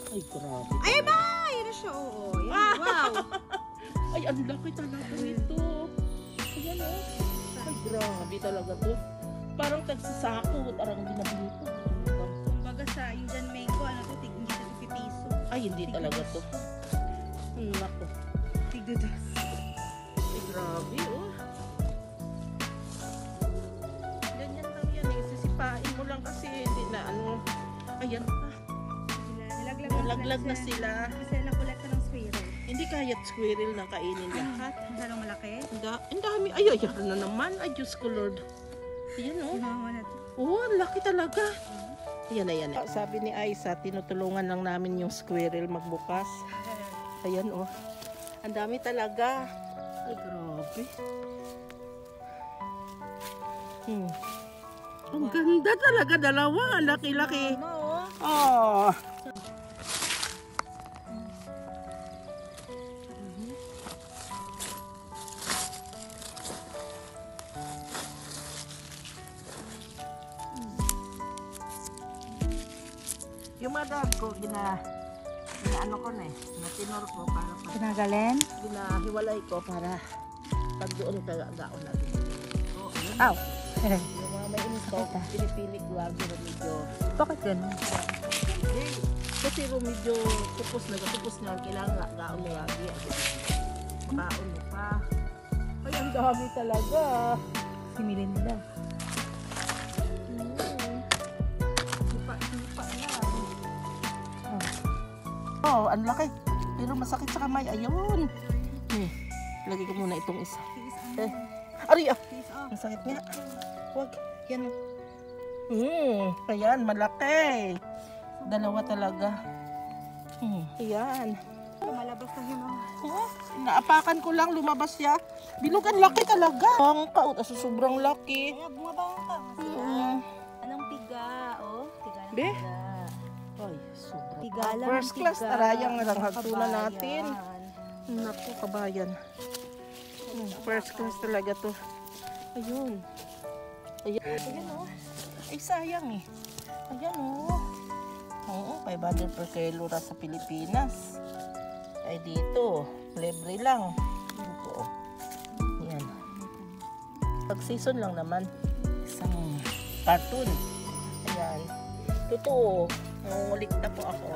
Ay, grabe. Ay, ba! Yan na siya, oo. Yan, wow. Ay, ang laki talaga nito. Ayan o. Ay, grabe talaga to. Parang tagsasako. Parang binabili ko. Kumbaga sa Indian mango, ano to, hindi ito 50 piso. Ay, hindi talaga to. Nako. Tigdudos. Ay, grabe oh. Ganyan lang yan eh. Sisipain mo lang kasi hindi na ano. Ayan pa. Nalaglag na sila. Kasi nakulekta ng squirrel. Hindi kaya't squirrel na kainin lahat. Masyadong malaki. Ang dami. Ay, ayan na naman. Ay, Diyos ko Lord. Ayan oh. Mama na to. Oh, ang laki talaga. Ayan, ayan. Sabi ni Aisa, tinutulungan lang namin yung squirrel magbukas. Ayan oh. Ang dami talaga. Ay, grabe. Ang ganda talaga. Dalawa. Laki-laki. Oh. Yung madam ko, ginaano ko na eh. Natinor ko para pag Pinagalin? ginahiwalay ko para pag doon kagaon natin. So, ayun. Aw. Yung mga may instalk, pinipili ko lagi medyo. Bakit ganun? Kasi medyo tupos na kailangan gaon mo lagi. Baon mo pa. Ay, ang dami talaga. Similin nila. Oh, ang laki. Pero masakit sa kamay. Ayun. Lagi ko muna itong isa. Ari ah. Masakit nga. Huwag. Yan. Ayan, malaki. Dalawa talaga. Ayan. Lumalabas na yung mga. Naapakan ko lang, lumabas siya. Binugan laki talaga. Ang kaut, sobrang laki. Kaya bumabang ka. Anong piga? Oh, piga na Be? piga. Ay, sobrang. Piga lang. First class, piga. tarayang lang hagtunan Kabayan. natin. Naku, kabayan. First class talaga to. Ayun. Ayan oh. Ay, sayang eh. Ayan oh. Oo, 500 per kilo ra sa Pilipinas. Ay dito, libre lang. Dito oh. Ayan. Pag season lang naman. Isang carton. Ayan. Totoo. Nangungulikta po ako.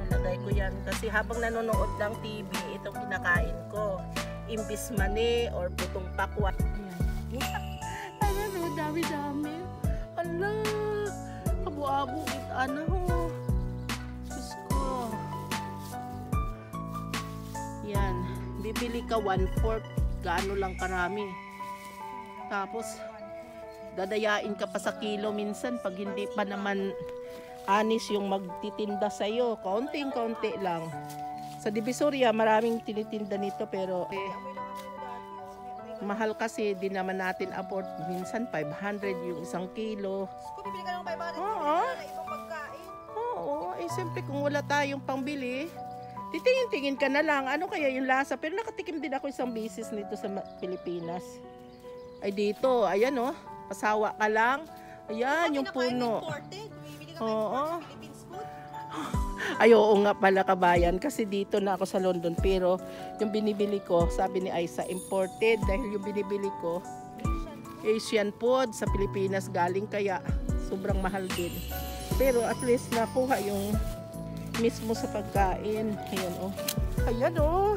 Nalagay ko yan. Kasi habang nanonood ng TV, itong kinakain ko. Imbis mani or putong pakwa. Ano, dami-dami. Ala, abo-abo ano. Diyos ko. Yan. Bibili ka 1/4. Gaano lang karami. Tapos, dadayain ka pa sa kilo minsan pag hindi pa naman anis yung magtitinda sa'yo. Kaunting-kaunti lang. Sa Divisoria, maraming tinitinda nito pero mahal kasi di naman natin afford. Minsan 500 yung isang kilo. Kung bibili ka ng 500, Oo. na ibang pagkain. Oo, eh siyempre kung wala tayong pangbili, titingin-tingin ka na lang. Ano kaya yung lasa? Pero nakatikim din ako isang bisis nito sa Pilipinas. Ay dito, ayan oh, pasawa ka lang. Ayan yung puno. Oo. Philippines food. Ay oo nga pala kabayan kasi dito na ako sa London pero yung binibili ko sabi ni Aisa imported dahil yung binibili ko Asian food sa Pilipinas galing kaya sobrang mahal din pero at least nakuha yung mismo sa pagkain. Ayan oh. Ayan oh.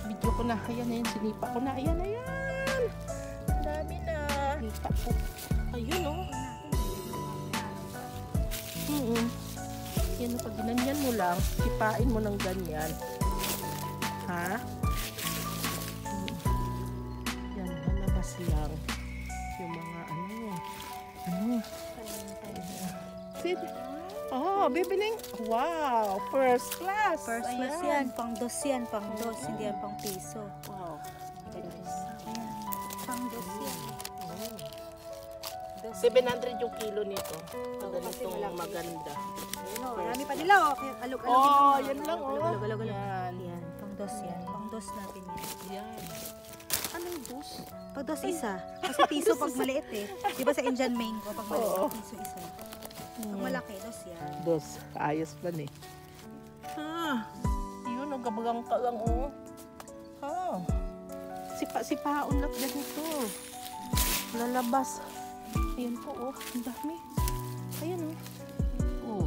Video ko na. Ayan sinipa ko na. Ayan. Ang dami na. Sinipa ko. Ayun oh. Yan, pag ginanyan mo lang, sipain mo ng ganyan. Ha? Yan, lalabas lang. Yung mga Oh, bibiling. Wow, first class. First class yan. Pang dos yan. Pang dos. Hindi yan pang piso. Wow. Ayan. Pang dos yan. 700 yung kilo nito. Ang ganitong maganda. Marami pa nila oh. Alog-alog. Oh, yan lang oh. Alog-alog. Yan. Yan. Pang dos yan. Pang dos natin yan. Yan. Anong dos? Pag dos isa. Kasi piso pag maliit eh. Di ba sa Indian mango pag maliit, piso isa. Pag malaki, dos yan. Dos. Ayos pa eh. Yun, gabagang ka lang, oh. Ha. Sipa-sipaon lang ganito. Lalabas. Ayan po, oh. Ang dami. Ayan, oh. Oh.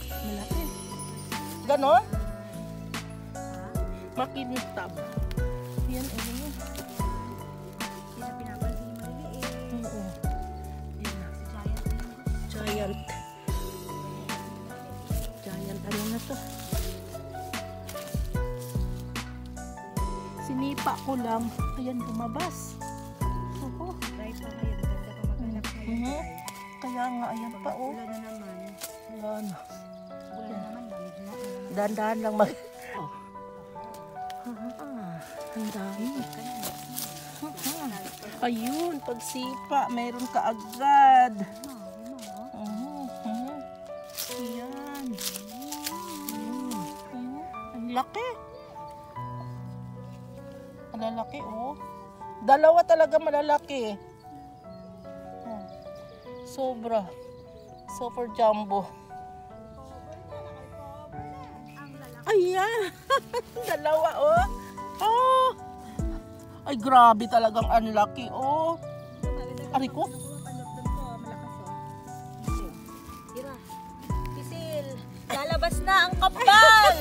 Malaki. Ganon? Makintab. Ayan, ayan, oh. Hindi na pinapansin yung maliliit. Oo. Ayan na. Si Giant. Giant ano na to? Sinipa ko lang. Ayan, lumabas. Oo. Try pa ngayon. Ganda pa maganap ngayon. Mhm. Kaya nga, ayan pa, oh. Ulan na naman. Ayan. Ulan na naman. Lamig na. Dahan-dahan lang mag... Oh. Ang dami. Ayun, pagsipa, mayroon ka agad. Ayan. Ang laki. Malalaki, oh. Dalawa talaga malalaki. Oh. Sobra. Super jumbo. Ayan. Dalawa, oh. Oh. Ay, grabe talagang unlucky, oh. Ari ko. Kisil, lalabas na ang kambal!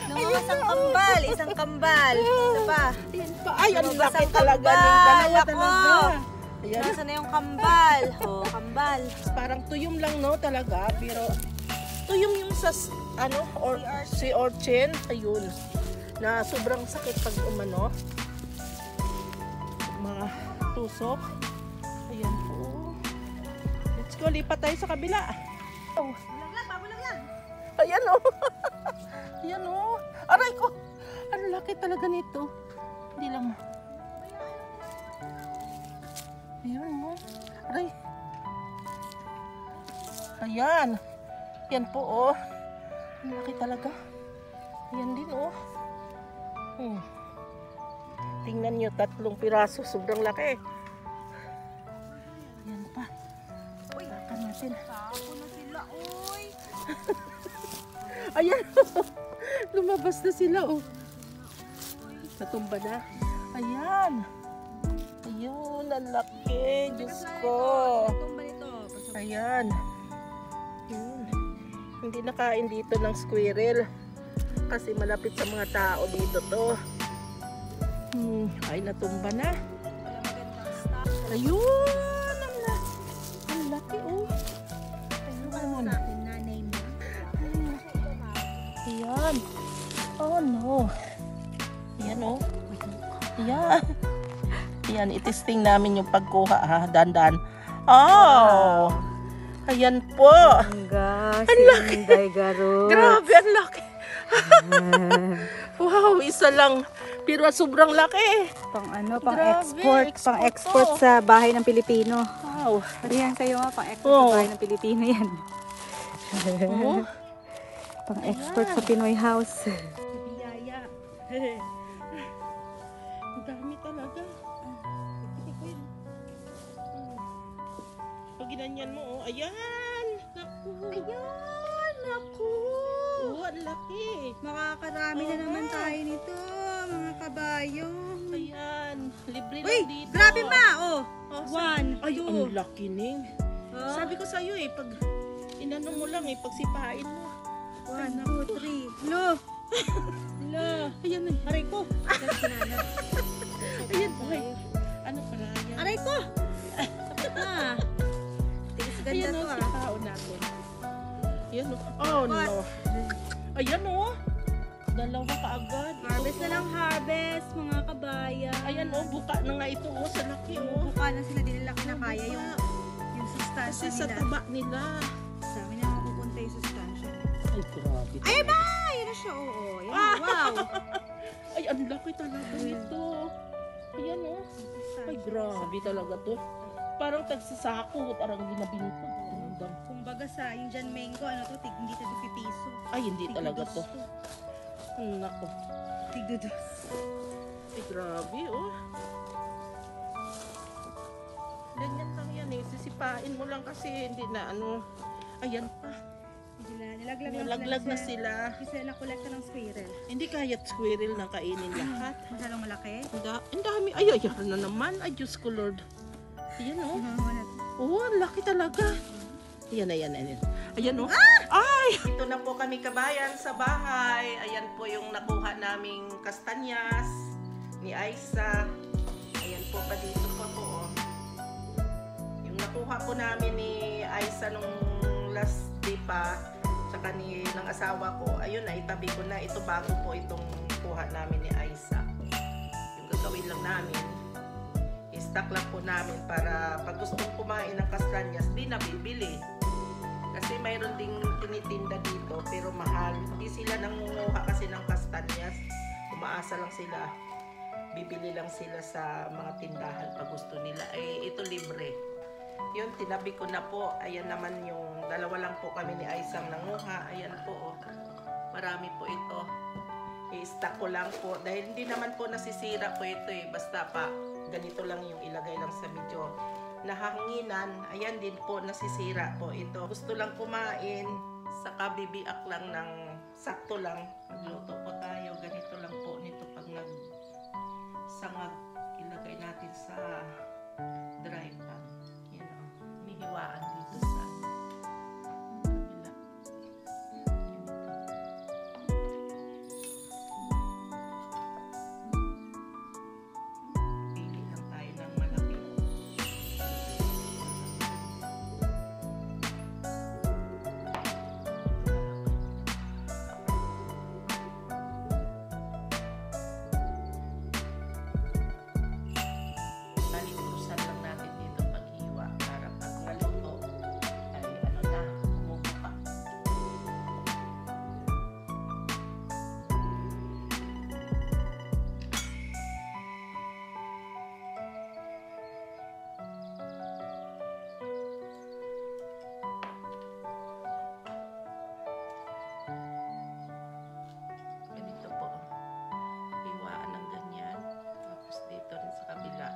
Lumabas ang kambal, isang kambal. Isa pa. Ayan pa. Ay, ang Lumabas laki ang talaga ng kambal. dalawa Ako. talaga. Ayan. Nasaan na yung kambal? Oh, kambal. Parang tuyom lang, no, talaga. Pero, tuyom yung sa, ano, or, si urchin. Ayun. Na sobrang sakit pag umano. Mga tusok. Ayan po. Let's go, lipat tayo sa kabila. Oh. Bulag lang. Ayan, oh. Ayan, oh. Aray ko. Ang laki talaga nito. Hindi lang. Ayan, oh. Aray. Ayan. Yan po, oh. Ang laki talaga. Ayan din, oh. Tingnan nyo, 3 piraso. Sobrang laki. Ayan pa. Takan natin. Tapo na sila, oy. Ayan. Lumabas na sila, oh. Natumba na. Ayan. Ayun, ang laki. Diyos ko. Tumba nito. Ayan. Ayun. Hindi nakain dito ng squirrel. Kasi malapit sa mga tao dito to. Ay, natumba na. Ayun. Ang laki, oh. Ayun. Nanay mo. Ayan. Oh, no. Ayan, oh. Ayan. Ayan, itesting namin yung pagkuha, ha. Dandan. Oh. Ayan po. Ang laki. Garo. Grabe, ang laki. Wow, isa lang. Pero sobrang laki. Pang ano, Grabe, export export to. sa bahay ng Pilipino. Wow. Yan sa'yo nga, pang export Oh. sa bahay ng Pilipino yan. Oh. Pang export sa Pinoy house. Biyaya. Ang dami talaga. Pag ginanyan mo, oh. Ayan. Naku. Ayun, naku. Oh, ang laki. Makakarami na naman tayo nito, mga kabayo. Ayan. Libre Uy, lang dito. grabe ma, oh. Oh, 1, ay, 2. ang laki ning. Sabi ko sa'yo eh, pag inano mo lang eh, pag sipain mo. 1, 2, 3. Lo. Lo. Ayan eh. Aray ko. Ayan. Ay, ano pala yan? Aray ko. Sakit na. Tigas ganda Ayan to o, ah. sipao natin. Ayan o. Oh no. Ayan o. Dalawa kaagad. Harvest na lang harvest, mga kabayan. Ayan o, buka na nga ito o, sa laki o. Buka na sila, di nila kinakaya yung sustansya Kasi sa nila. taba nila. Sa amin na mapupunta yung sustansya. Ay, grabe. Ay ba! Yan na siya, oo. Yan, wow. Ay, ang laki talaga ito. Ayan o. Ay, grabe talaga to. Parang tagsasako, parang ginabingko. Kumbaga sa yung John Mango, ano to, hindi to 50 piso. Ay, hindi talaga to. Nako. Tigdudos. Ay, grabe, oh. Ganyan lang yan eh. Sisipain mo lang kasi hindi na ano. Ayan pa. Medyo Nilaglag na sila. Kasi nakolekta ng squirrel. Hindi kaya squirrel na kainin lahat. Masyadong malaki. Ang dami. Ay, na naman. Ay, Diyos ko, Lord. Ayan, oh. Oo, ang laki talaga. Ayan. Ayan, oh. Ay! Ito na po kami kabayan sa bahay. Ayan po yung nakuha naming kastanyas ni Aisa. Ayan po pa dito pa po, oh. Yung nakuha po namin ni Aisa nung last day pa, tsaka ng asawa ko, ayun na, itabi ko na. Ito bago po itong kuha namin ni Aisa. Yung gagawin lang namin, i-stock lang po namin para pag gustong kumain ng kastanyas, di na bibili. Kasi mayroon ding tinitinda dito, pero mahal. Hindi sila nangunguha kasi ng kastanyas. Umaasa lang sila. Bibili lang sila sa mga tindahan pag gusto nila. Eh, ito libre. Yun, tinabi ko na po. Ayan naman yung dalawa lang po kami ni Aisang nanguha. Ayan po, oh. Marami po ito. I-stack ko lang po. Dahil hindi naman po nasisira po ito eh. Basta pa, ganito lang yung ilagay lang sa medyo nahanginan. Ayan din po, nasisira po ito. Gusto lang kumain. Saka bibiak lang ng sakto lang. Magluto po tayo. Ganito lang po nito pag nagsangag. Ilagay natin sa dry pan. Hiwaan dito sa kabila. Pili lang tayo ng malaki. Talikusan lang natin dito paghiwa para pag naluto ay ano na, bumubuka. Ganito po. Hiwaan ng ganyan. Tapos dito rin sa kabila.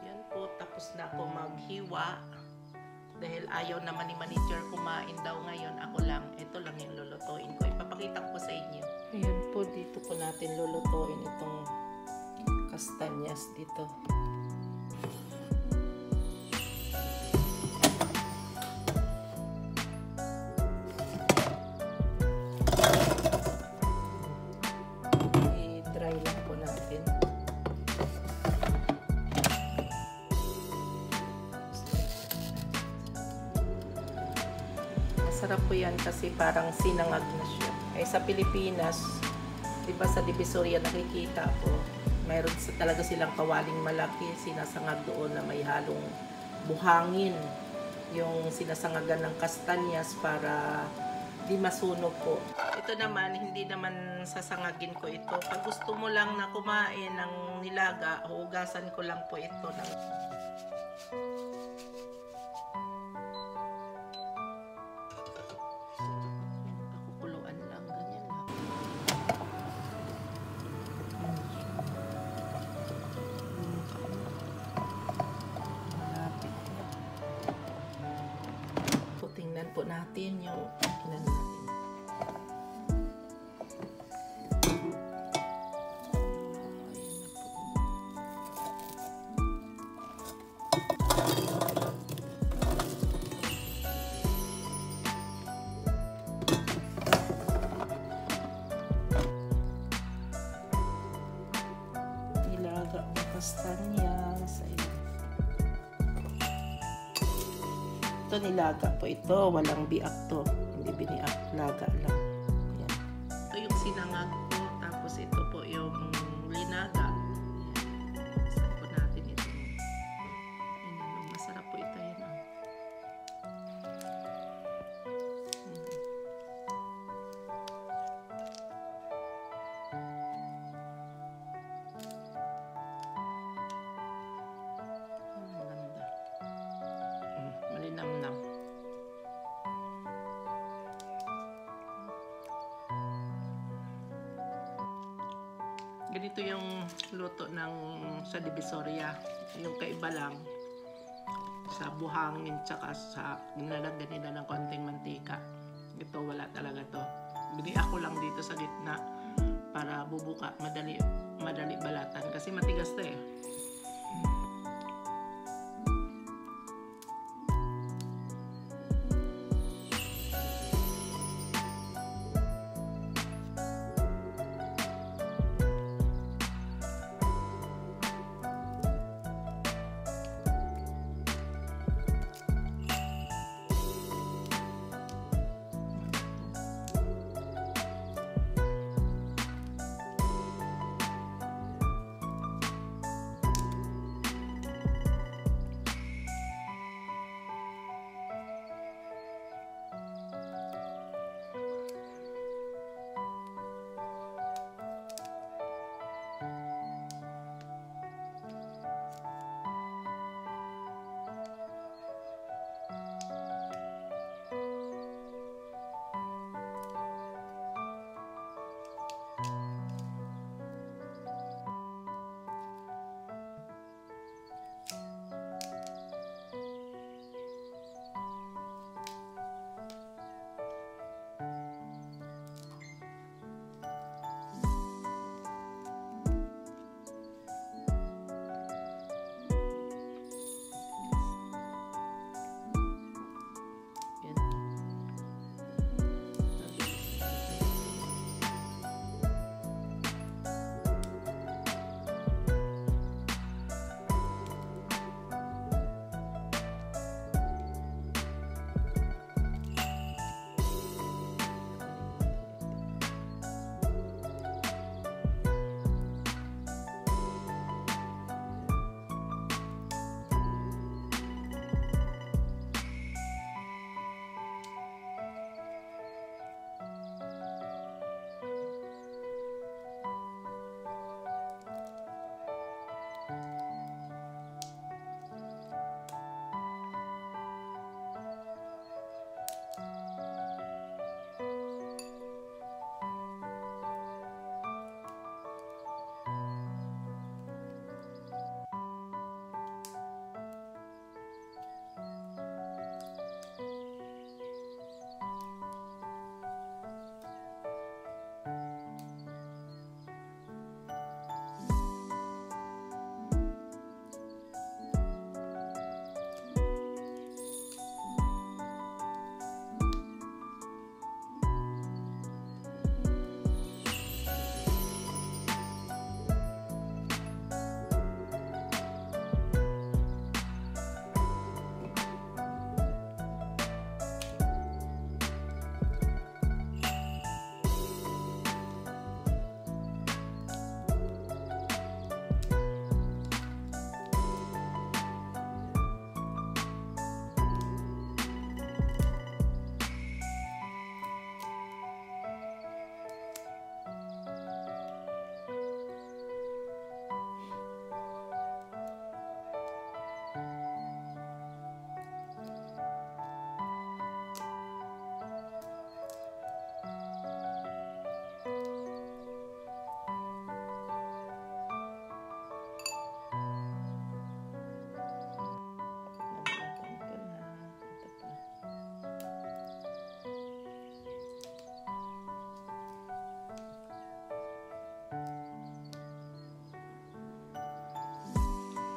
Yan po, tapos na ako maghiwa. Dahil ayaw naman ni manager kumain daw ngayon, ako lang. Ito lang yung lulutuin ko. Ipapakita ko sa inyo. Ayan po, dito po natin lulutuin itong kastanyas dito. I-dry lang po natin. Masarap po yan kasi parang sinangag na siya. Eh sa Pilipinas, di ba sa Divisoria nakikita po, mayroon talaga silang kawaling malaki, sinasangag doon na may halong buhangin. Yung sinasangagan ng kastanyas para di masunog po. Ito naman, hindi naman sasangagin ko ito. Pag gusto mo lang na kumain ng nilaga, hugasan ko lang po ito ng pakukuluan lang, ganyan lang. Malapit na. So, tingnan po natin yung ilan natin. Nilaga ang kastanyas. Ito nilaga po ito. Walang biak to. Hindi biniak. Laga lang. Ayan. Ito yung sinangag ko. Tapos ito po yung linaga. Ayan. Saan po natin ito. Ayan. Masarap po ito. Ayan. Malinamnam. Ganito yung luto ng sa Divisoria. Yung kaiba lang sa buhangin tsaka sa nilalagyan nila ng konting mantika. Ito wala talaga to. Biniak ko lang dito sa gitna para bubuka, madali balatan kasi matigas to eh.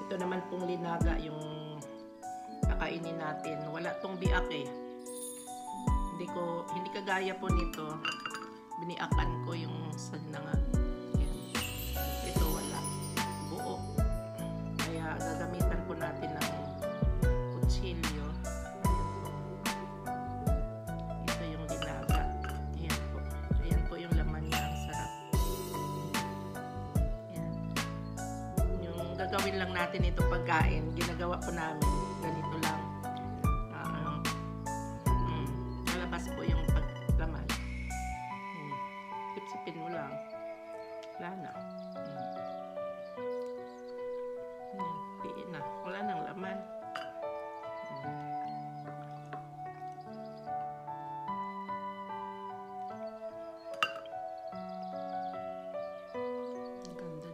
Ito naman pong linaga yung kakainin natin. Wala tong biak eh. Hindi kagaya po nito. Biniakan ko yung sananga. Ito wala. Buo. Kaya gagamitan po natin ng kutsilyo. Ito yung linaga. Ayan po. Ayan po yung laman niya. Ang sarap. Ayan. Yung gagawin lang natin itong pagkain. Ginagawa po namin. Ganito lang. Lalabas po yung paglaman. Sipsipin mo lang. Wala na. Piin na. Wala nang laman. Ang ganda.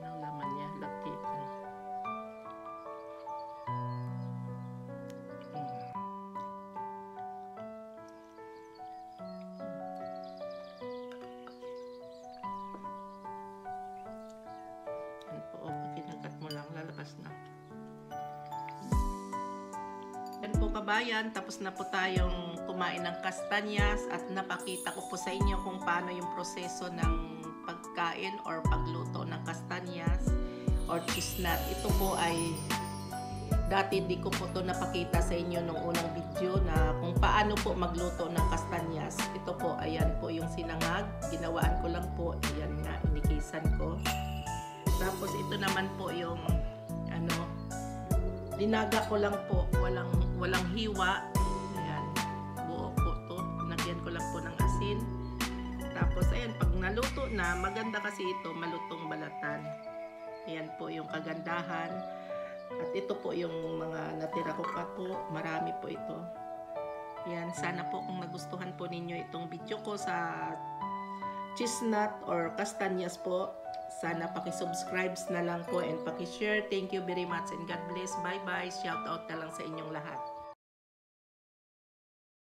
po kabayan, tapos na po tayong kumain ng kastanyas at napakita ko po sa inyo kung paano yung proseso ng pagkain or pagluto ng kastanyas or chestnut. Ito po ay dati di ko po to napakita sa inyo nung unang video na kung paano po magluto ng kastanyas. Ito po, ayan po yung sinangag. Ginawaan ko lang po. Ayan nga, inikisan ko. Tapos ito naman po yung dinaga ko lang po. Walang hiwa. Ayan, buo po to. Nagyan ko lang po ng asin. Tapos ayan, pag naluto na, maganda kasi ito, malutong balatan. Ayan po yung kagandahan. At ito po yung mga natira ko pa po. Marami po ito. Yan, sana po kung nagustuhan po ninyo itong video ko sa chestnut or kastanyas po, sana paki-subscribe na lang po and paki-share. Thank you very much and God bless. Bye-bye. Shout out na lang sa inyong lahat.